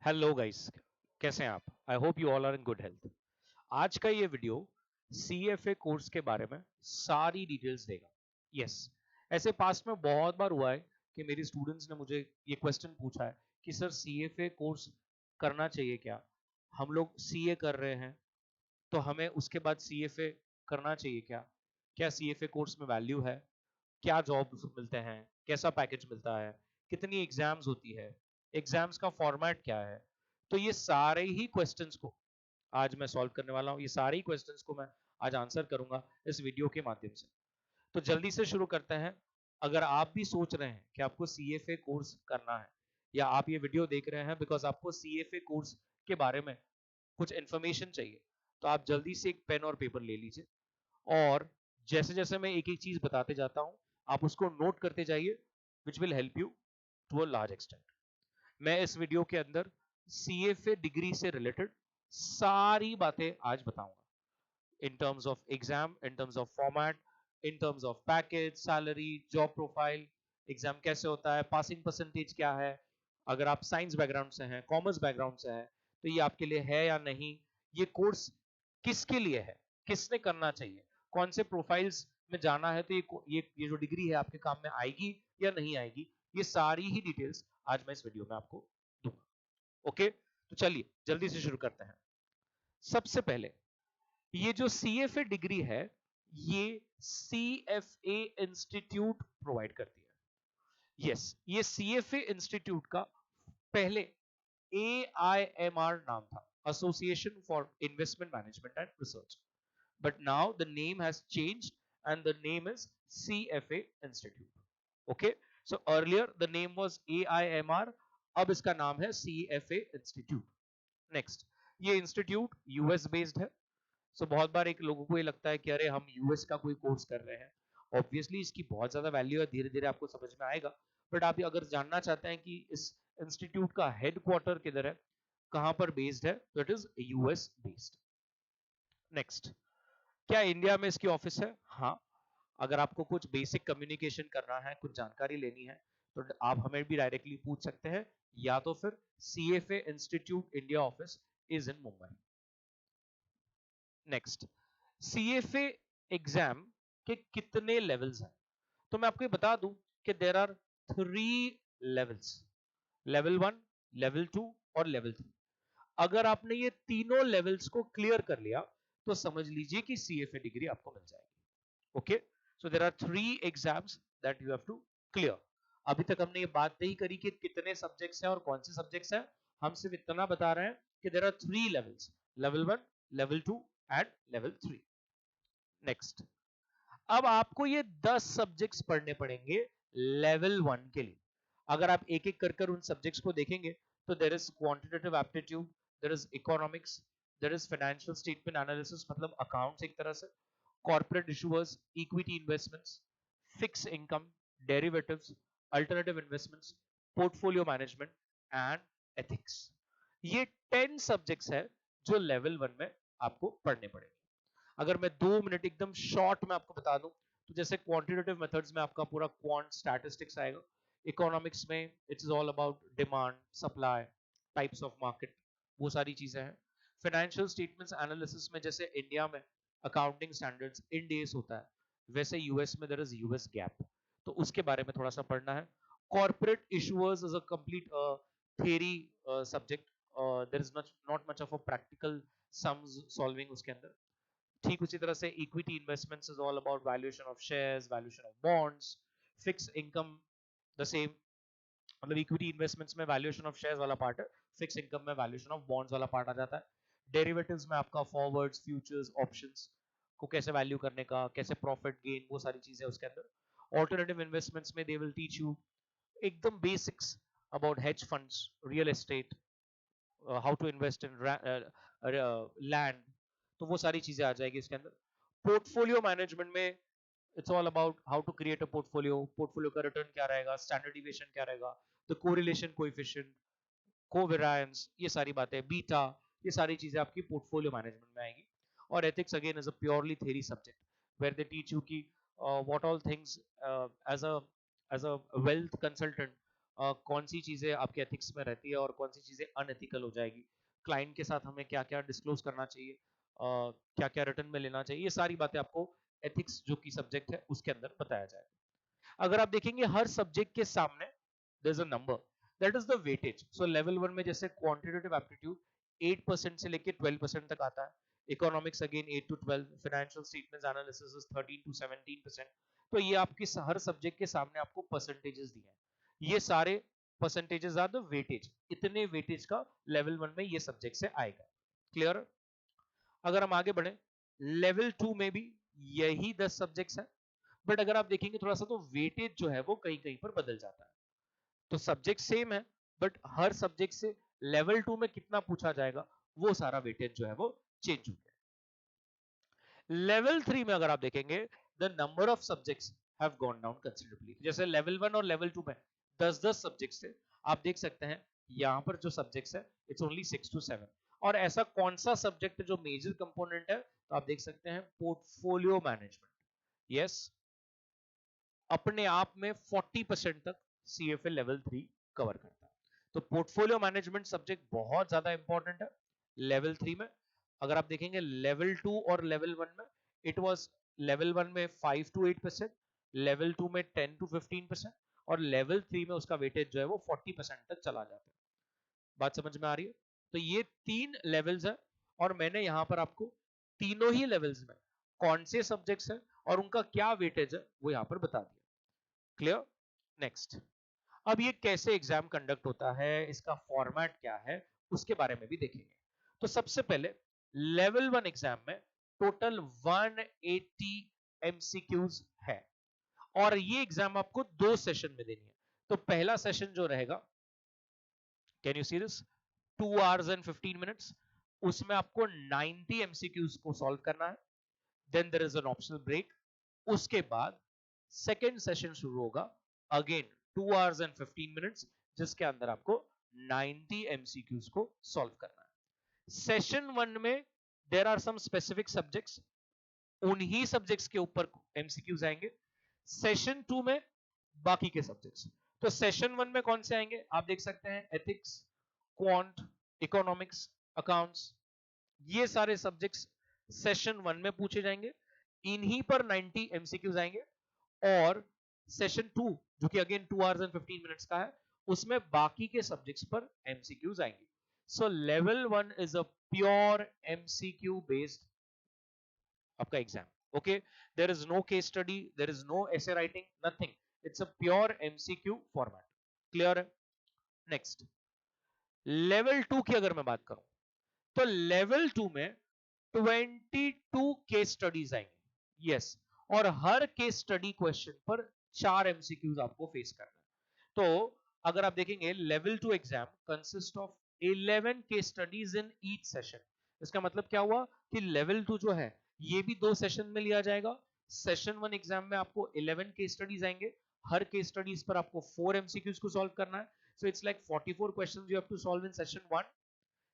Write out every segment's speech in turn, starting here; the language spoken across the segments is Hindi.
हेलो गाइस, कैसे हैं आप? I hope you all are in good health. आज का ये वीडियो CFA कोर्स के बारे में सारी डिटेल्स देगा। यस, ऐसे पास्ट में बहुत बार हुआ है कि मेरी स्टूडेंट्स ने मुझे ये क्वेश्चन पूछा है कि सर CFA कोर्स करना चाहिए क्या? हम लोग CA कर रहे हैं तो हमें उसके बाद CFA करना चाहिए क्या? क्या CFA कोर्स में वैल्यू है? क्या जॉब मिलते हैं, कैसा पैकेज मिलता है, कितनी एग्जाम्स होती है, एग्जाम्स का फॉर्मेट क्या है? तो ये सारे ही क्वेश्चंस को आज मैं सॉल्व करने वाला हूँ। ये सारे ही क्वेश्चंस को मैं आज आंसर करूंगा इस वीडियो के माध्यम से। तो जल्दी से शुरू करते हैं। अगर आप भी सोच रहे हैं कि आपको CFA कोर्स करना है या आप ये वीडियो देख रहे हैं बिकॉज आपको CFA कोर्स के बारे में कुछ इंफॉर्मेशन चाहिए, तो आप जल्दी से एक पेन और पेपर ले लीजिए और जैसे जैसे मैं एक एक चीज बताते जाता हूं आप उसको नोट करते जाइए, which will help you to a large extent. मैं इस वीडियो के अंदर CFA डिग्री से रिलेटेड सारी बातें आज बताऊंगा, इन terms of exam, in terms of format, in terms of package, salary, job profile, exam कैसे होता है, पासिंग परसेंटेज क्या है, अगर आप साइंस बैकग्राउंड से हैं, कॉमर्स बैकग्राउंड से हैं, तो ये आपके लिए है या नहीं, ये कोर्स किसके लिए है, किसने करना चाहिए, कौन से प्रोफाइल्स में जाना है, तो ये जो डिग्री है आपके काम में आएगी या नहीं आएगी, ये सारी ही डिटेल्स आज मैं इस वीडियो में आपको दूंगा। ओके, तो चलिए जल्दी से शुरू करते हैं। सबसे पहले ये जो CFA डिग्री है ये CFA इंस्टीट्यूट प्रोवाइड करती है। यस, ये CFA इंस्टीट्यूट का पहले AIMR नाम था, association for investment management and research, but now the name has changed and the name is CFA Institute. Okay, so earlier the name was AIMR, अब इसका नाम है CFA Institute. Next, ये इंस्टीट्यूट यूएस बेस्ड है। सो बहुत बार एक लोगों को ये लगता है कि अरे हम यूएस का कोई कोर्स कर रहे हैं, ऑब्वियसली इसकी बहुत ज्यादा वैल्यू है, धीरे धीरे आपको समझ में आएगा। बट आप अगर जानना चाहते हैं कि इस इंस्टीट्यूट का हेडक्वार्टर किधर है, कहां पर बेस्ड है, तो it is US based. Next, क्या इंडिया में इसकी ऑफिस है? हाँ, अगर आपको कुछ बेसिक कम्युनिकेशन करना है, कुछ जानकारी लेनी है, तो आप हमें भी डायरेक्टली पूछ सकते हैं, या तो फिर CFA institute India office is in Mumbai. Next, CFA exam के कितने लेवल्स हैं? तो मैं आपको ये बता दूं कि there are 3 levels, level 1, level 2 और लेवल 3। अगर आपने ये तीनों लेवल्स को क्लियर कर लिया तो समझ लीजिए कि CFA डिग्री आपको मिल जाएगी। Okay, so there are 3 exams that you have to clear. अभी तक हमने ये बात नहीं करी कि कितने सब्जेक्ट्स हैं और कौन से सब्जेक्ट्स हैं, हम सिर्फ इतना बता रहे हैं कि there are 3 levels, level 1, level 2 and level 3। Next, अब आपको ये 10 सब्जेक्ट्स पढ़ने पड़ेंगे लेवल 1 के लिए। अगर आप एक एक कर कर उन सब्जेक्ट्स को देखेंगे तो there is quantitative aptitude, there is economics, there is financial statement analysis मतलब अकाउंट्स एक तरह से, corporate issuers, equity investments, fix income, derivatives, alternative investments, portfolio management and ethics. ये 10 सब्जेक्ट्स है जो लेवल 1 में आपको पढ़ने पड़ेंगे। अगर मैं 2 मिनट एकदम शॉर्ट में आपको बता दूं, तो जैसे क्वांटिटेटिव मेथड्स में आपका पूरा क्वांट स्टैटिस्टिक्स आएगा, इकोनॉमिक्स में it's all about demand, supply, types of market, वो सारी चीजें हैं। फाइनेंशियल स्टेटमेंट्स एनालिसिस में जैसे इंडिया में अकाउंटिंग स्टैंडर्ड्स इंड एस होता है, वैसे यूएस में देयर इज यूएस गैप, तो उसके बारे में थोड़ा सा पढ़ना है। Corporate issuers is a complete theory subject, there is not much of a practical sums solving उसके अंदर। ठीक उसी तरह से equity investments is all about valuation of shares, valuation of bonds, fix income the same, मतलब इक्विटी इन्वेस्टमेंट्स में वैल्यूएशन ऑफ शेयर्स वाला पार्ट है, फिक्स इनकम में वैल्यूएशन ऑफ बॉन्ड्स वाला पार्ट आ जाता है। डेरिवेटिव्स में आपका फॉरवर्ड्स, फ्यूचर्स, ऑप्शंस को कैसे वैल्यू करने का, कैसे प्रॉफिट गेन, वो सारी चीजें उसके अंदर। ऑल्टरनेटिव इन्वेस्टमेंट्स में दे विल टीच यू एकदम basics about hedge funds, real estate, how to invest in land, तो वो सारी चीजें आ जाएगी इसके अंदर। पोर्टफोलियो मैनेजमेंट में it's all about how to create a portfolio, portfolio का रिटर्न क्या रहेगा, स्टैंडर्ड डिविएशन क्या रहेगा, द कोरिलेशन कोएफिशिएंट, कोवेरिएंस, ये सारी बातें, बीटा, ये सारी चीजें आपकी पोर्टफोलियो मैनेजमेंट में आएगी। और ethics again is a purely theory subject where they teach you की what all things as a wealth consultant, कौन सी चीजें आपके एथिक्स में रहती है और कौन सी चीजें अनएथिकल हो जाएगी, क्लाइंट के साथ हमें क्या क्या डिस्क्लोज करना चाहिए, क्या क्या रिटर्न में लेना चाहिए, ये सारी बातें आपको एथिक्स जो की सब्जेक्ट है उसके अंदर बताया जाएगा। अगर आप देखेंगे हर सब्जेक्ट के सामने there is a number, that is the weightage. So level 1 में जैसे क्वांटिटेटिव एप्टीट्यूड 8% से लेके 12% तक आता है, economics again 8 to 12, financial statements analysis is 13 to 17%। तो ये आपकी हर सब्जेक्ट के सामने आपको परसेंटेजेस दिए हैं, ये सारे परसेंटेजेस आर द वेटेज, इतने वेटेज का लेवल 1 में ये सब्जेक्ट से आएगा। क्लियर? अगर हम आगे बढ़े, लेवल 2 में भी यही 10 सब्जेक्ट्स हैं, बट अगर आप देखेंगे थोड़ा सा तो वेटेज जो है वो कहीं कहीं पर बदल जाता है। तो सब्जेक्ट सेम है, बट हर सब्जेक्ट से लेवल 2 में कितना पूछा जाएगा वो सारा वेटेज जो है वो चेंज हो गया। लेवल 3 में अगर आप देखेंगे the number of subjects have gone down considerably. जैसे लेवल 1 और लेवल 2 में 10-10 सब्जेक्ट्स थे, आप देख सकते हैं यहां पर जो सब्जेक्ट्स है इट्स ओनली 6 टू 7। और ऐसा कौन सा सब्जेक्ट जो मेजर कंपोनेंट है, तो आप देख सकते हैं पोर्टफोलियो मैनेजमेंट। यस, अपने आप में 40% तक सीएफए लेवल 3 कवर करता है। तो पोर्टफोलियो मैनेजमेंट सब्जेक्ट बहुत ज्यादा इंपॉर्टेंट है लेवल 3 में। अगर आप देखेंगे लेवल 2 और लेवल 1 में इट वाज लेवल 1 में 5 टू 8%, लेवल 2 में 10 टू 15%, और लेवल 3 में उसका वेटेज जो है वो 40% तक चला जाता है। बात समझ में आ रही है? तो ये 3 लेवल्स है, और मैंने यहां पर आपको तीनों ही लेवल्स में कौन से सब्जेक्ट्स हैं और उनका क्या वेटेज है वो यहां पर बता दिया। क्लियर? नेक्स्ट, अब ये कैसे एग्जाम कंडक्ट होता है, इसका फॉर्मेट क्या है, उसके बारे में भी देखेंगे। तो सबसे पहले लेवल 1 एग्जाम में टोटल 180 एमसीक्यूज है, और ये एग्जाम आपको 2 सेशन में देनी है। तो पहला सेशन जो रहेगा, can you see this, 2 hours and 15 minutes, उसमें आपको 90 एमसीक्यूज को सॉल्व करना है। Then there is an optional break. उसके बाद सेकेंड सेशन शुरू होगा, अगेन 2 hours and 15 minutes, जिसके अंदर आपको 90 एमसीक्यूज को सॉल्व करना है। सेशन 1 में there are some specific subjects, उन्हीं सब्जेक्ट्स के ऊपर एमसीक्यूज आएंगे। सेशन 2 में बाकी के सब्जेक्ट्स। तो सेशन 1 में कौन से आएंगे, आप देख सकते हैं एथिक्स, क्वांट, इकोनॉमिक्स, अकाउंट्स, ये सारे सब्जेक्ट्स सेशन 1 में पूछे जाएंगे, इन्हीं पर 90 एमसीक्यूज आएंगे। और सेशन 2 जो कि अगेन 2 hours and 15 minutes का है, उसमें बाकी के सब्जेक्ट्स पर एमसीक्यूज आएंगे। So level 1 is a pure MCQ based आपका exam. Okay, there is no case study, there is no essay writing, nothing, it's a pure MCQ format. Clear है? नेक्स्ट, लेवल 2 की अगर मैं बात करूं, तो लेवल 2 में 22 केस स्टडीज आएंगे। यस, और हर केस स्टडी क्वेश्चन पर 4 एमसीक्यूज आपको फेस करना है। तो अगर आप देखेंगे level 2 exam consist of 11 case studies in each session. इसका मतलब क्या हुआ कि लेवल 2 जो है ये भी 2 सेशन में लिया जाएगा। सेशन 1 एग्जाम में आपको 11 केस स्टडीज आएंगे, हर केस स्टडीज पर आपको 4 एमसीक्यूज को सॉल्व करना है। So it's like 44 questions you have to solve in session 1।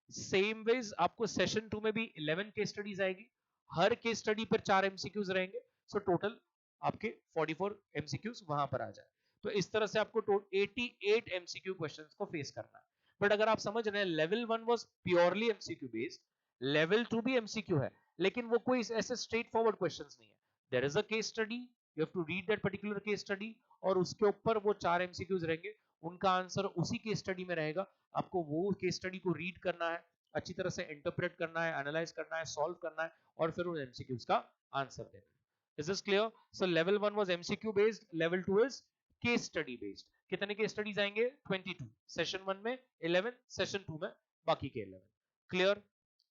Same ways आपको सेशन 2 में भी 11 केस स्टडीज आएगी, हर केस स्टडी पर 4 एमसीक्यूज रहेंगे। सो टोटल आपके 44 एमसीक्यूज वहां पर आ जाए। तो इस तरह से आपको 88 एमसीक्यू क्वेश्चंस को फेस करना है। बट अगर आप समझ रहे हैं level 1 was purely MCQ based, level 2 भी एमसीक्यू है, लेकिन वो कोई ऐसे स्ट्रेट फॉरवर्ड क्वेश्चंस नहीं है। There is a case study, you have to read that particular case study, और उसके ऊपर वो 4 एमसीक्यूज रहेंगे, उनका आंसर उसी केस स्टडी में रहेगा। आपको वो केस स्टडी को रीड करना है, अच्छी तरह से इंटरप्रेट करना है, एनालाइज करना है, सॉल्व करना है, और फिर उन एमसीक्यूज का आंसर देना है। Is this clear? So level 1 was MCQ based, level 2 is case study based. कितने केस स्टडीज आएंगे? 22। सेशन 1 में 11, सेशन 2 में बाकी के 11। Clear?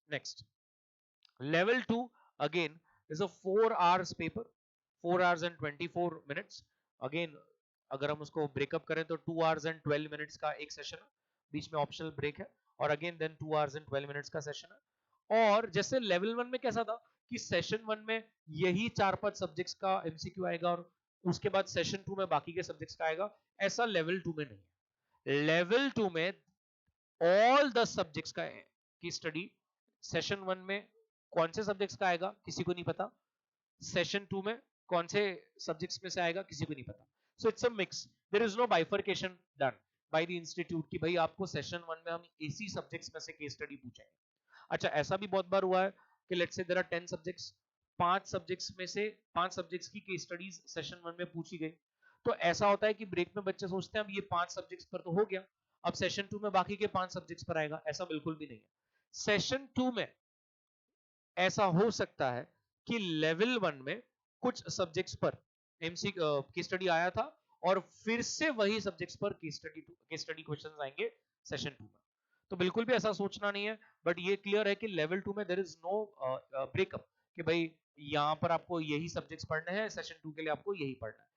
Next, level 2 again is a 4 hours paper, 4 hours and 24 minutes। again अगर हम उसको ब्रेकअप करें तो 2 hours and 12 minutes का एक सेशन है, बीच में ऑप्शनल ब्रेक है, और again then 2 hours and 12 minutes का सेशन है। और जैसे लेवल 1 में कैसा था कि सेशन 1 में यही 4-5 सब्जेक्ट्स का एमसीक्यू आएगा और उसके बाद सेशन 2 में बाकी के सब्जेक्ट्स का आएगा, ऐसा लेवल 2 में नहीं है। लेवल 2 में ऑल 10 सब्जेक्ट्स का की स्टडी, सेशन 1 में कौन से सब्जेक्ट्स का आएगा किसी को नहीं पता, सेशन 2 में कौन से सब्जेक्ट्स में से आएगा किसी को नहीं पता। So it's a mix, there is no bifurcation done. By the institute कि भाई आपको सेशन 1 में हम इसी सब्जेक्ट्स में से केस स्टडी पूछेंगे। अच्छा, ऐसा भी बहुत बार हुआ है कि let's say there are 10 subjects, 5 subjects में से 5 सब्जेक्ट्स की केस स्टडीज सेशन 1 में पूछी गई। तो ऐसा होता है कि ब्रेक में बच्चे सोचते हैं अब ये 5 सब्जेक्ट्स पर तो हो गया, अब सेशन 2 में बाकी के 5 सब्जेक्ट्स पर आएगा। ऐसा बिल्कुल भी नहीं है। सेशन 2 में ऐसा हो सकता है कि लेवल 1 में कुछ सब्जेक्ट्स पर एमसी केस स्टडी आया था और फिर से वही सब्जेक्ट्स पर केस स्टडी क्वेश्चंस आएंगे सेशन 2 में। तो बिल्कुल भी ऐसा सोचना नहीं है, बट ये क्लियर है कि लेवल 2 में देयर इज नो ब्रेकअप कि भाई यहां पर आपको यही सब्जेक्ट्स पढ़ने हैं, सेशन 2 के लिए आपको यही पढ़ना है।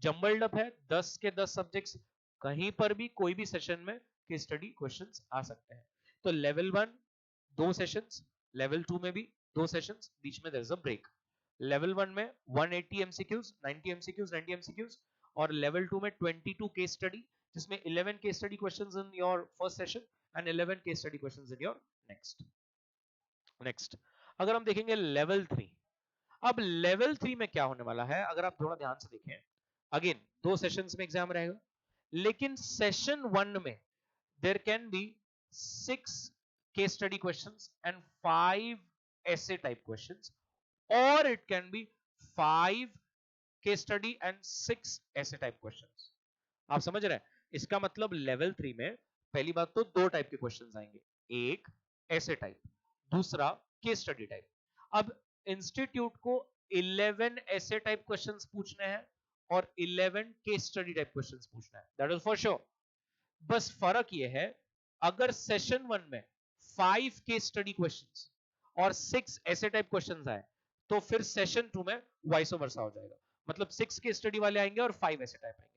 जंबल्ड अप है, 10 के 10 सब्जेक्ट्स, कहीं पर भी कोई भी सेशन में केस स्टडी क्वेश्चंस आ सकते हैं। तो लेवल 1 2 सेशंस, लेवल 2 में भी 2 सेशंस, बीच में there is a break. Level 1 में 180 एमसीक्यूज, 90 एमसीक्यूज, 90 एमसीक्यूज, और लेवल 2 में 22 केस स्टडी, जिसमें 11 case study questions in your first session and 11 case study questions in your next. अगर हम देखेंगे लेवल 3, अब लेवल 3 में क्या होने वाला है, अगर आप थोड़ा ध्यान से देखें, अगेन 2 सेशंस में एग्जाम रहेगा, लेकिन सेशन 1 में there can be 6 case study questions and 5 essay type questions, or it can be 5 case study and 6 essay type questions. आप समझ रहे हैं? इसका मतलब लेवल 3 में पहली बात तो 2 टाइप के क्वेश्चंस आएंगे, एक ऐसे टाइप, दूसरा केस स्टडी टाइप। अब इंस्टीट्यूट को 11 ऐसे टाइप क्वेश्चंस पूछने हैं और 11 केस स्टडी टाइप क्वेश्चंस पूछना है, दैट इज फॉर श्योर। बस फर्क ये है, अगर सेशन 1 में 5 केस स्टडी क्वेश्चंस और 6 ऐसे टाइप क्वेश्चंस आए, तो फिर सेशन 2 में वाइस वर्सा हो जाएगा, मतलब 6 केस स्टडी वाले आएंगे और 5 ऐसे टाइप आएंगे।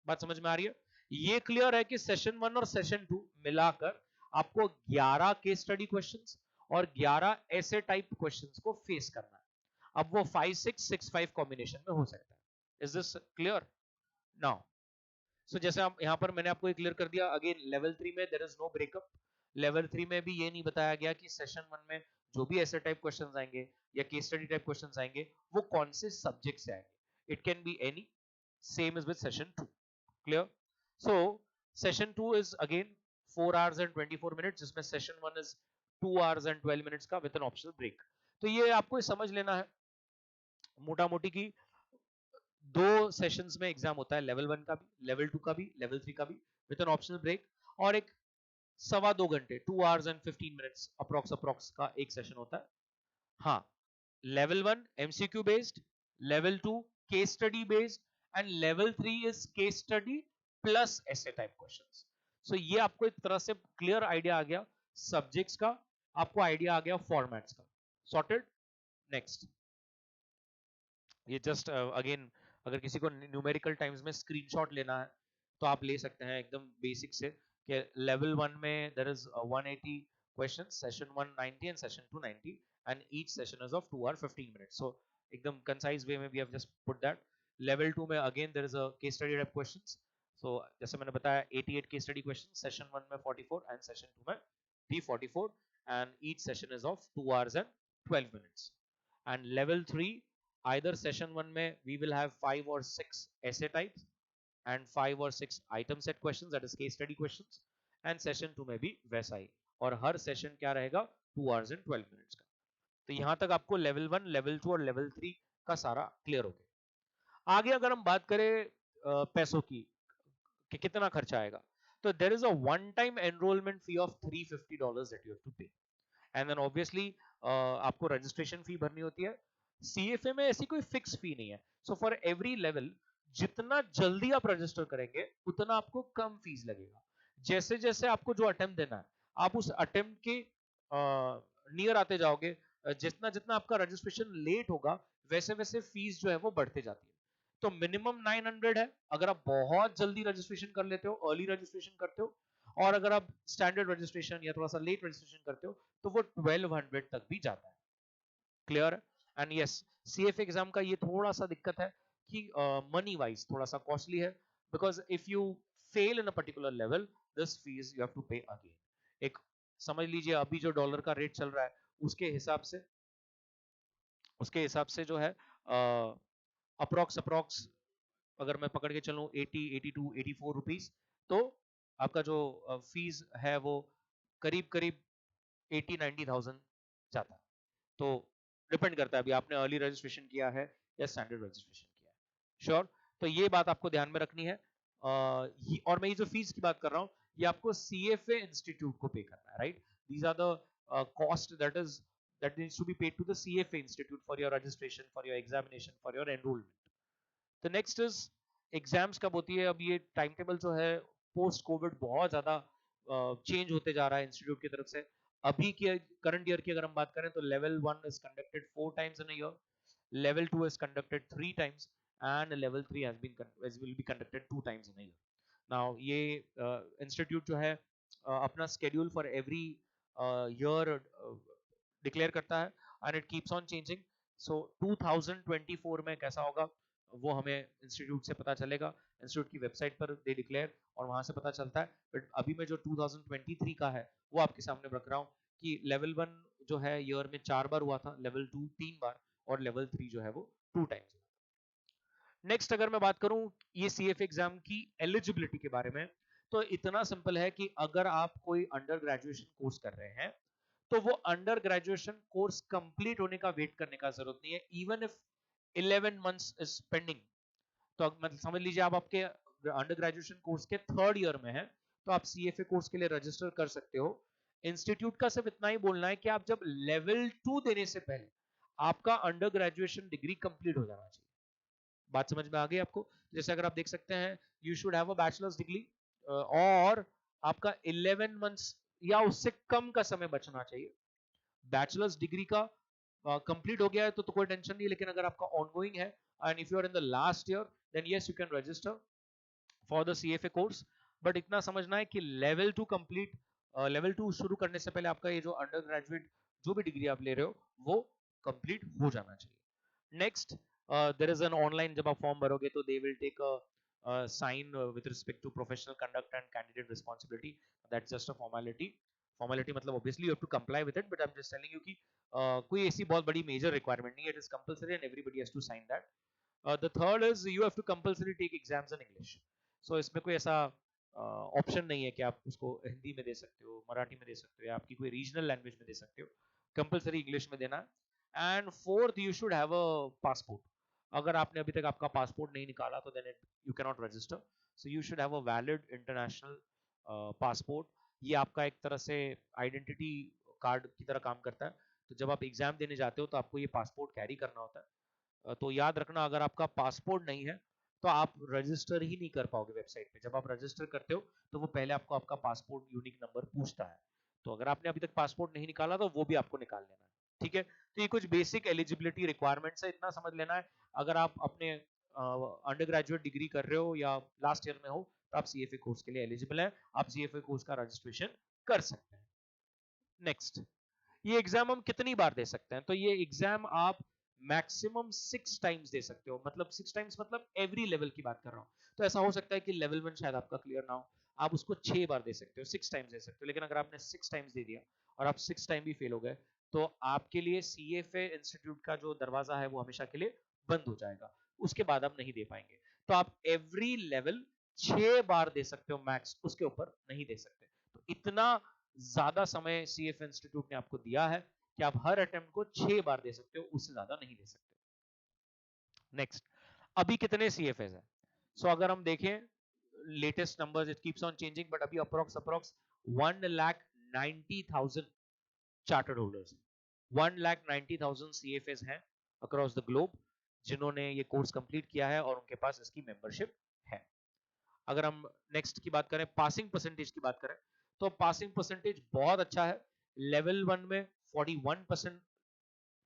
बात समझ में आ रही है? ये क्लियर है कि सेशन 1 और सेशन 2 मिलाकर आपको 11 केस स्टडी क्वेश्चंस और 11 ऐसे टाइप क्वेश्चंस को फेस करना है। अब वो 5 6 6 5 कॉम्बिनेशन में हो सकता है। Is this clear now? So जैसे हम यहाँ पर मैंने आपको क्लियर कर दिया, अगेन लेवल 3 में there is no breakup. Level 3 में भी ये नहीं बताया गया कि सेशन 1 में जो भी ऐसे टाइप क्वेश्चंस आएंगे या केस स्टडी टाइप क्वेश्चंस आएंगे वो कौन से सब्जेक्ट से आएंगे। It can be any, same is with session 2। Clear? So session 2 is again 4 hours and 24 minutes, जिसमें session 1 is 2 hours and 12 minutes का विद एन ऑप्शनल ब्रेक। तो ये आपको समझ लेना है मोटा मोटी की 2 सेशंस में एग्जाम होता है, लेवल 1 का भी, लेवल 2 का भी, लेवल 3 का भी, विद एन ऑप्शनल ब्रेक, और एक 2.25 घंटे 2 hours and 15 minutes अप्रोक्स का एक सेशन होता है। हाँ, level 1 MCQ based, level 2 case study based, and level 3 is case study plus ऐसे टाइप क्वेश्चंस। सो ये आपको एक तरह से क्लियर आइडिया आ गया सब्जेक्ट्स का, आपको आइडिया आ गया फॉर्मेट्स का। सॉर्टेड? नेक्स्ट, ये जस्ट अगेन अगर किसी को न्यूमेरिकल टाइम्स में स्क्रीनशॉट लेना है तो आप ले सकते हैं एकदम बेसिक से, कि लेवल 1 में there is 180 questions, session 1 90 and session 2 90, and each session is of 2 hour 15 minutes। So एकदम कंसाइज वे में we have just put that. Level 2 में again there is a case study type questions. So जैसे मैंने बताया 88 केस स्टडी क्वेश्चंस, सेशन 1 में 44 एंड सेशन 2 में भी 44, and each session is of 2 hours and 12 minutes। And level 3, either session 1 में we will have 5 or 6 essay types and 5 or 6 item set questions, that is case study questions, and session 2 में भी वैसा ही, और हर सेशन क्या रहेगा 2 hours and 12 minutes का। तो यहां तक आपको लेवल 1, लेवल 2 और लेवल 3 का सारा क्लियर हो गया। आगे अगर हम बात करें पैसों की कि कितना खर्चा आएगा, तो there is a one time enrolment fee of $350 that you have to pay, and then obviously आपको रजिस्ट्रेशन फी भरनी होती है। सीएफए में ऐसी कोई फिक्स फी नहीं है, सो फॉर एवरी लेवल जितना जल्दी आप रजिस्टर करेंगे उतना आपको कम फीस लगेगा। जैसे जैसे आपको जो अटेम्प्ट देना है आप उस अटेम्प्ट के नियर आते जाओगे, जितना जितना आपका रजिस्ट्रेशन लेट होगा वैसे वैसे फीस जो है वो बढ़ते जाती है। तो मिनिमम 900 है अगर आप बहुत जल्दी रजिस्ट्रेशन कर लेते हो, अर्ली रजिस्ट्रेशन करते हो, और अगर आप स्टैंडर्ड रजिस्ट्रेशन या थोड़ा सा लेट रजिस्ट्रेशन करते हो तो वो 1200 तक भी जाता है। Clear? And yes, CF exam का ये थोड़ा सा दिक्कत है कि मनी वाइज थोड़ा सा कॉस्टली है, because if you fail in a particular level this fees you have to pay again. एक समझ लीजिए अभी जो डॉलर का रेट चल रहा है उसके हिसाब से जो है अप्रोक्स अगर मैं पकड़ के चलूं 80 82 84 रुपीस, तो आपका जो फीस है वो करीब करीब 80-90,000 जाता है। तो डिपेंड करता है अभी आपने अर्ली रजिस्ट्रेशन किया है या स्टैंडर्ड रजिस्ट्रेशन किया है। श्योर, तो ये बात आपको ध्यान में रखनी है। और मैं ये जो फीस की बात कर रहा हूँ ये आपको CFA इंस्टीट्यूट को पे करना है, right? These are the cost that needs to be paid to the CFA institute for your registration, for your examination, for your enrollment. The next is exams कब होती है? अब ये टाइम टेबल जो है पोस्ट कोविड बहुत ज्यादा चेंज होते जा रहा है इंस्टीट्यूट की तरफ से। अभी की करंट ईयर की अगर हम बात करें तो level 1 is conducted 4 times in a year, level 2 is conducted 3 times, and level 3 will be conducted 2 times in a year. Now ये institute जो है अपना schedule for every year declare करता है and it keeps on changing. So 2024 में कैसा होगा वो हमें इंस्टीट्यूट से पता चलेगा, इंस्टीट्यूट की वेबसाइट पर दे डिक्लेयर और वहां से पता चलता है। बट अभी मैं जो 2023 का है वो आपके सामने रख रहा हूँ कि लेवल 1 जो है ईयर में 4 बार हुआ था, लेवल 2 3 बार और लेवल 3 जो है वो 2 टाइम्स। नेक्स्ट अगर मैं बात करूं ये CFA एग्जाम की एलिजिबिलिटी के बारे में, तो इतना सिंपल है कि अगर आप कोई अंडर ग्रेजुएशन कोर्स कर रहे हैं तो वो अंडर ग्रेजुएशन कोर्स कंप्लीट होने का वेट करने का जरूरत नहीं है, even if 11 months is pending. तो मतलब समझ लीजिए आप आपके अंडर ग्रेजुएशन कोर्स के 3rd ईयर में है तो आप CFA कोर्स के लिए रजिस्टर कर सकते हो। इंस्टीट्यूट का सिर्फ इतना ही बोलना है कि आप जब लेवल 2 देने से पहले आपका अंडर ग्रेजुएशन डिग्री कंप्लीट हो जाना चाहिए। बात समझ में आ गई आपको? जैसे अगर आप देख सकते हैं you should have a bachelors degree और आपका 11 मंथ्स या उससे कम का समय बचना चाहिए। बैचलर्स डिग्री का कंप्लीट हो गया है तो कोई टेंशन नहीं, लेकिन अगर आपका ऑनगोइंग है and if you are in the last year then yes you can register for the CFA course. But इतना समझना है कि लेवल 2 कंप्लीट, लेवल 2 शुरू करने से पहले आपका ये जो अंडर ग्रेजुएट जो भी डिग्री आप ले रहे हो वो कंप्लीट हो जाना चाहिए। Next there is an online, जब आप फॉर्म भरोगे तो they will take a sign with respect to professional conduct and candidate responsibility, that's just a formality. Formality मतलब obviously you have to comply with it, but I am just telling you कि कोई ऐसी बहुत बड़ी मेजर रिक्वायरमेंट नहीं है, it is compulsory and everybody has to sign that. The third is you have to compulsory take exams in English. So इसमें कोई ऐसा ऑप्शन नहीं है कि आप उसको हिंदी में दे सकते हो, मराठी में दे सकते हो या आपकी कोई रीजनल लैंग्वेज में दे सकते हो, कंपलसरी इंग्लिश में देना है। And fourth you should have a passport. अगर आपने अभी तक आपका पासपोर्ट नहीं निकाला तो then you can not register. So you should have a valid international passport. ये आपका एक तरह से आइडेंटिटी कार्ड की तरह काम करता है। तो जब आप एग्जाम देने जाते हो तो आपको ये पासपोर्ट कैरी करना होता है। तो याद रखना अगर आपका पासपोर्ट नहीं है तो आप रजिस्टर ही नहीं कर पाओगे वेबसाइट पे। जब आप रजिस्टर करते हो तो वो पहले आपको आपका पासपोर्ट यूनिक नंबर पूछता है। तो अगर आपने अभी तक पासपोर्ट नहीं निकाला तो वो भी आपको निकाल लेना है, ठीक है? तो ये कुछ बेसिक एलिजिबिलिटी रिक्वायरमेंट्स है, इतना समझ लेना है। अगर आप अपने अंडर ग्रेजुएट डिग्री कर रहे हो या लास्ट ईयर में हो तो आप CFA कोर्स के लिए एलिजिबल है, आप CFA कोर्स का रजिस्ट्रेशन कर सकते हैं। नेक्स्ट, ये एग्जाम हम कितनी बार दे सकते हैं? तो ये एग्जाम आप मैक्सिमम 6 टाइम्स दे सकते हो। मतलब 6 टाइम्स मतलब एवरी लेवल की बात कर रहा हूँ। तो ऐसा हो सकता है कि लेवल 1 शायद आपका क्लियर ना हो, आप उसको 6 बार दे सकते हो, 6 टाइम्स दे सकते हो। लेकिन अगर आपने 6 टाइम्स दे दिया और आप 6 टाइम भी फेल हो गए तो आपके लिए CFA इंस्टीट्यूट का जो दरवाजा है वो हमेशा के लिए बंद हो जाएगा, उसके बाद आप नहीं दे पाएंगे। तो आप एवरी लेवल 6 बार दे सकते हो मैक्स, उसके ऊपर नहीं दे सकते। तो इतना ज्यादा समय CFA इंस्टीट्यूट ने आपको दिया है कि आप हर अटेम्प्ट को 6 बार दे सकते हो, उससे ज्यादा नहीं दे सकते। नेक्स्ट, अभी कितने CFA है? सो अगर हम देखें latest numbers, it keeps on changing, but अभी अप्रोक्स 1,90,000 चार्टर्ड होल्डर्स, 1,90,000 CFAs हैं अक्रॉस द ग्लोब जिन्होंने ये कोर्स कंप्लीट किया है और उनके पास इसकी मेंबरशिप है। अगर हम नेक्स्ट की बात करें, पासिंग परसेंटेज की बात करें, तो पासिंग परसेंटेज बहुत अच्छा है। लेवल 1 में 41%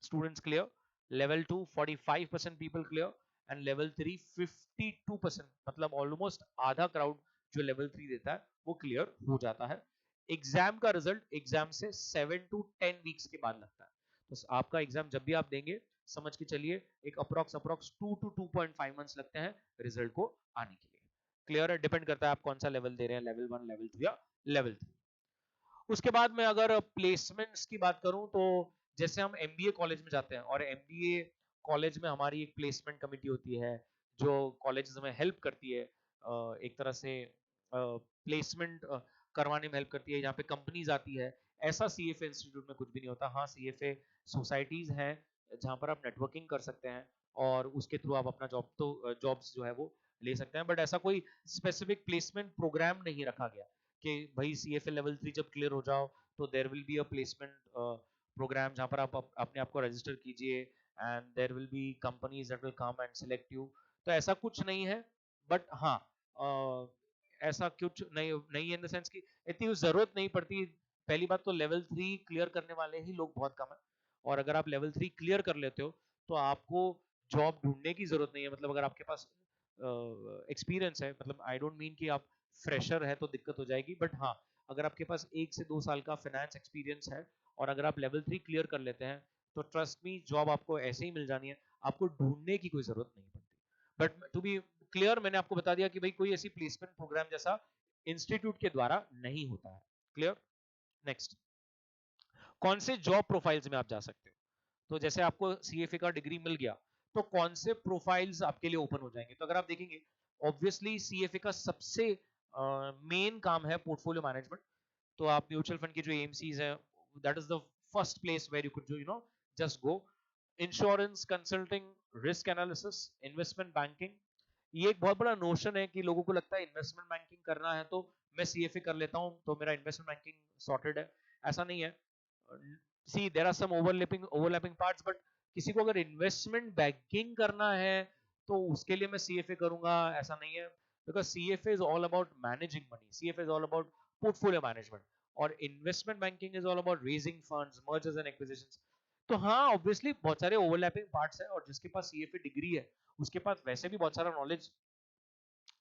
students clear, level 2 45% people clear and level 3 52%, मतलब ऑलमोस्ट आधा क्राउड जो लेवल 3 देता है वो क्लियर हो जाता है। एग्जाम का रिजल्ट एग्जाम से 7 to 10 वीक्स के बाद लगता है। तो आपका एग्जाम जब भी आप देंगे समझ के चलिए एक अप्रोक्स 2 to 2.5 मंथ्स लगते हैं रिजल्ट को आने के लिए। क्लियर है? डिपेंड करता है आप कौन सा लेवल दे रहे हैं, लेवल 1, लेवल 2 या लेवल 3। उसके बाद में अगर प्लेसमेंट्स की बात करूं तो जैसे हम MBA कॉलेज में जाते हैं और MBA कॉलेज में हमारी एक प्लेसमेंट कमेटी होती है जो कॉलेजेस में हेल्प करती है एक तरह से प्लेसमेंट करवाने में हेल्प करती है, जहाँ पे कंपनीज आती है। ऐसा सीएफए इंस्टीट्यूट में कुछ भी नहीं होता। हाँ, सीएफए सोसाइटीज हैं जहाँ पर आप नेटवर्किंग कर सकते हैं और उसके थ्रू आप अपना जॉब्स जो है वो ले सकते हैं, बट ऐसा कोई स्पेसिफिक प्लेसमेंट प्रोग्राम नहीं रखा गया कि भाई सीएफए लेवल 3 जब क्लियर हो जाओ तो there will be a placement programme जहाँ पर आप अपने आप को रजिस्टर कीजिए and there will be companies that will come and select you. तो ऐसा कुछ नहीं है, बट हाँ ऐसा कुछ नहीं है इन द सेंस कि इतनी जरूरत नहीं पड़ती। पहली बात तो लेवल 3 क्लियर करने वाले ही लोग बहुत कम है, और अगर आप लेवल 3 क्लियर कर लेते हो तो आपको जॉब ढूंढने की जरूरत नहीं है। मतलब अगर आपके पास एक्सपीरियंस है, मतलब आई डोंट मीन कि आप फ्रेशर है तो दिक्कत हो जाएगी, बट हाँ अगर आपके पास 1 से 2 साल का फाइनेंस एक्सपीरियंस है और अगर आप लेवल 3 क्लियर कर लेते हैं तो ट्रस्ट मी जॉब आपको ऐसे ही मिल जानी है, आपको ढूंढने की कोई जरूरत नहीं पड़ती। बट टू बी क्लियर, मैंने आपको बता दिया कि भाई कोई ऐसी प्लेसमेंट प्रोग्राम जैसा इंस्टीट्यूट के द्वारा नहीं होता है। क्लियर। नेक्स्ट, कौन से जॉब प्रोफाइल्स में आप जा सकते हो? तो जैसे आपको सीएफए का डिग्री मिल गया तो कौन से प्रोफाइल्स आपके लिए ओपन हो जाएंगे? तो अगर आप देखेंगे ऑब्वियसली सीएफए का सबसे मेन काम है पोर्टफोलियो मैनेजमेंट। तो आप म्यूचुअल फंड की जो एएमसीज है, that is the first place where you could just go. Insurance consulting, risk analysis, investment banking. ये एक बहुत बड़ा नोशन है कि लोगों को लगता है इन्वेस्टमेंट बैंकिंग करना है तो मैं सीएफए कर लेता हूं तो मेरा इन्वेस्टमेंट बैंकिंग सॉर्टेड है। ऐसा नहीं है। See there are some overlapping parts, but किसी को अगर इन्वेस्टमेंट बैंकिंग करना है तो उसके लिए मैं सीएफए करूंगा, ऐसा नहीं है। Because CFA is all about managing money, CFA is all about portfolio management, और investment banking is all about raising funds, mergers and acquisitions. तो हाँ ऑब्वियसली बहुत सारे ओवरलैपिंग पार्ट्स हैं, और जिसके पास सीएफए डिग्री है उसके पास वैसे भी बहुत सारा नॉलेज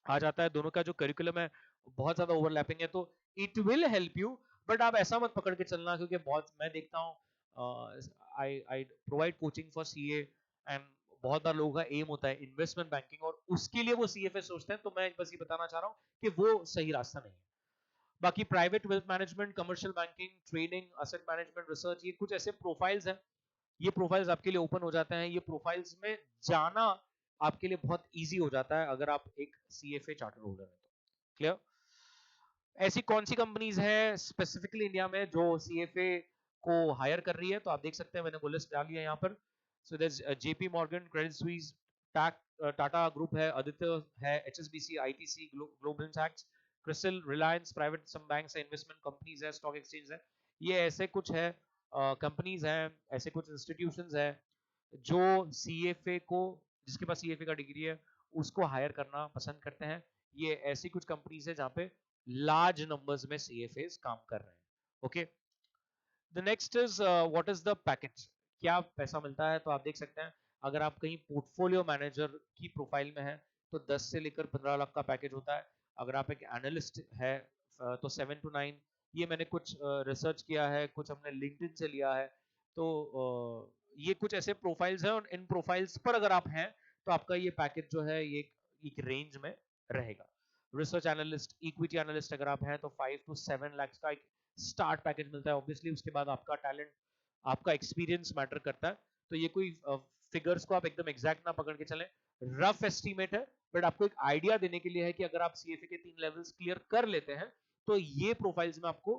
आ जाता है। दोनों का जो करिकुलम है बहुत ज्यादा ओवरलैपिंग है, तो it will help you. But आप ऐसा मत पकड़ के चलना, क्योंकि बहुत मैं देखता हूँ I I provide coaching for CA and बहुत बार लोगों का एम होता है इन्वेस्टमेंट बैंकिंग और उसके लिए वो सीएफए सोचते हैं। तो मैं बस ये बताना चाह रहा हूँ कि वो सही रास्ता नहीं है। बाकी private wealth management, commercial banking, trading, asset management, research, ये कुछ ऐसे प्रोफाइल्स हैं, ये प्रोफाइल्स आपके लिए ओपन हो जाते हैं। ये प्रोफाइल्स में जाना आपके लिए बहुत इजी हो जाता है अगर आप एक सीएफए चार्टर होल्डर हैं तो। क्लियर। ऐसी कौन सी कंपनीज है स्पेसिफिकली इंडिया में जो सीएफए को हायर कर रही है? तो आप देख सकते हैं, मैंने वो लिस्ट डाली है यहाँ पर। So there JP Morgan, Credit Suisse, Tata group है, आदित्य है, एचएसबीसी, आईटीसी, ग्लोबल सैक्स, CRISIL, Reliance, private some banks है, इन्वेस्टमेंट कंपनीज है, स्टॉक एक्सचेंज है। ये ऐसे कुछ है कंपनीज हैं, ऐसे कुछ इंस्टीट्यूशंस हैं जो सीएफए को, जिसके पास सीएफए का डिग्री है उसको हायर करना पसंद करते हैं। ये ऐसी कुछ कंपनीज है जहाँ पे लार्ज नंबर्स में सीएफएस काम कर रहे हैं। Okay, the next is what is the package, क्या पैसा मिलता है? तो आप देख सकते हैं अगर आप कहीं पोर्टफोलियो मैनेजर की प्रोफाइल में है तो 10 से लेकर 15 लाख का पैकेज होता है। अगर आप एक एनालिस्ट है तो 7 to 9। ये मैंने कुछ रिसर्च किया है, कुछ हमने लिंक्डइन से लिया है। तो ये कुछ ऐसे प्रोफाइल्स हैं और इन प्रोफाइल्स पर अगर आप हैं तो आपका ये पैकेज जो है ये एक रेंज में रहेगा। रिसर्च एनालिस्ट, इक्विटी एनालिस्ट अगर आप हैं तो 5 to 7 लाख का एक स्टार्ट पैकेज मिलता है। ऑब्वियसली उसके बाद आपका टैलेंट, आपका एक्सपीरियंस मैटर करता है। तो ये कोई फिगर्स को आप एकदम एग्जैक्ट ना पकड़ के चलें, रफ एस्टीमेट है, बट आपको एक आइडिया देने के लिए है कि अगर आप सीएफए के 3 लेवल्स क्लियर कर लेते हैं तो ये प्रोफाइल्स में आपको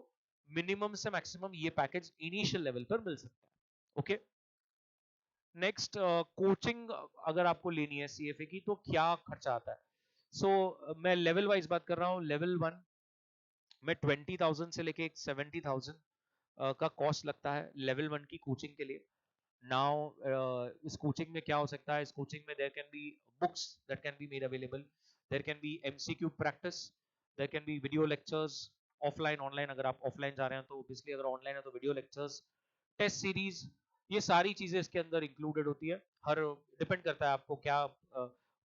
मिनिमम से मैक्सिमम ये पैकेज इनिशियल लेवल पर मिल सकता है। ओके, नेक्स्ट, कोचिंग अगर आपको लेनी है सीएफए की तो क्या खर्चा आता है? सो मैं लेवल वाइज बात कर रहा हूँ। लेवल 1 में 20,000 से लेके 70,000 का कॉस्ट लगता है लेवल 1 की कोचिंग के लिए। नाउ इस कोचिंग में क्या हो सकता है? इस कोचिंग में there can be books that can be made available, there can be MCQ practice, there can be video lectures, offline online. अगर आप ऑफलाइन जा रहे हैं तो ऑब्वियसली, अगर ऑनलाइन है तो वीडियो लेक्चर्स, टेस्ट सीरीज, ये सारी चीजें इसके अंदर इंक्लूडेड होती है। हर डिपेंड करता है आपको क्या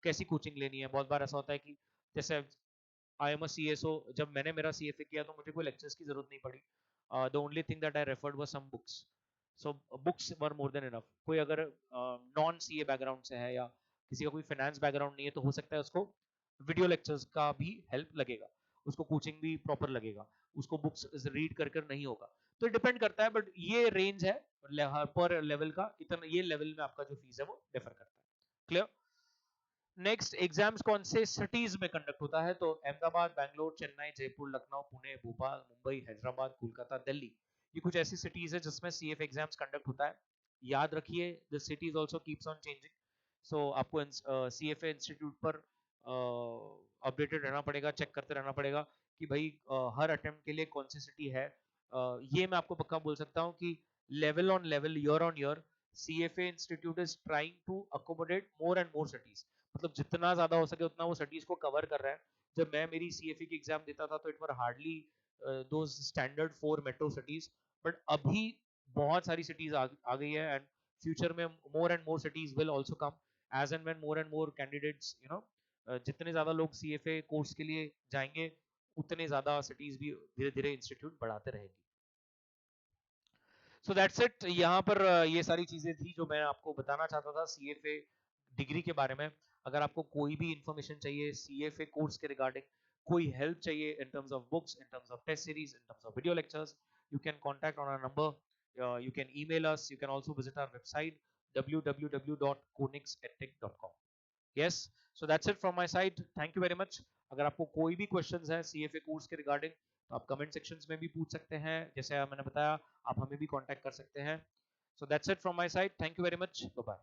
कैसी कोचिंग लेनी है। बहुत बार ऐसा होता है कि जैसे आई एम अ सीएसओ, जब मैंने मेरा सीएफए किया तो मुझे कोई लेक्चर्स की जरूरत नहीं पड़ी। The only thing that I referred was some books, so books were more than enough. कोई अगर नॉन सीए बैकग्राउंड से है या किसी का कोई फाइनेंस बैकग्राउंड नहीं है तो हो सकता है उसको वीडियो लेक्चर्स का भी हेल्प लगेगा, उसको कोचिंग भी प्रॉपर लगेगा, उसको बुक्स रीड कर कर नहीं होगा। तो डिपेंड करता है, बट ये रेंज है पर लेवल का, इतना ये लेवल में आपका जो फीस है वो डिफर करता है। क्लियर। नेक्स्ट एग्जाम्स कौन से सिटीज में कंडक्ट होता है? तो अहमदाबाद, बैंगलोर, चेन्नई, जयपुर, लखनऊ, पुणे, भोपाल, मुंबई, हैदराबाद, कोलकाता, दिल्ली, ये कुछ ऐसी सिटीज है जिसमें सीएफ एग्जाम्स कंडक्ट होता है। याद रखिए the cities also keeps on changing, so आपको सीएफए इंस्टीट्यूट पर अपडेटेड रहना पड़ेगा, चेक करते रहना पड़ेगा कि भाई हर अटेम्प्ट के लिए कौन सी सिटी है। ये मैं आपको पक्का बोल सकता हूँ कि level on level, year on year, CFA Institute is trying to accommodate more and more cities, मतलब जितना ज्यादा हो सके उतना वो सिटीज को कवर कर रहा है। जब मैं मेरी सीएफए की एग्जाम देता था तो इट वर हार्डली दो स्टैंडर्ड 4 मेट्रो सिटीज, बट अभी बहुत सारी सिटीज आ गई है, एंड फ्यूचर में more and more cities will also come as and when more and more candidates जितने ज्यादा लोग सीएफए कोर्स के लिए जाएंगे उतने ज्यादा सिटीज भी धीरे धीरे इंस्टीट्यूट बढ़ाते रहेंगे। सो दैट्स इट, यहाँ पर ये सारी चीजें थी जो मैं आपको बताना चाहता था सीएफए डिग्री के बारे में। अगर आपको कोई भी इंफॉर्मेशन चाहिए सीएफए कोर्स के रिगार्डिंग, कोई हेल्प चाहिए in terms of books, in terms of test series, in terms of video lectures, you can contact on our number, you can email us, you can also visit our website www.konixedtech.com. yes, so that's it from my side, thank you very much। अगर आपको कोई भी क्वेश्चंस है सीएफए कोर्स के रिगार्डिंग तो आप कमेंट सेक्शंस में भी पूछ सकते हैं, जैसे मैंने बताया आप हमें भी कांटेक्ट कर सकते हैं। So that's it from my side, thank you very much, bye bye.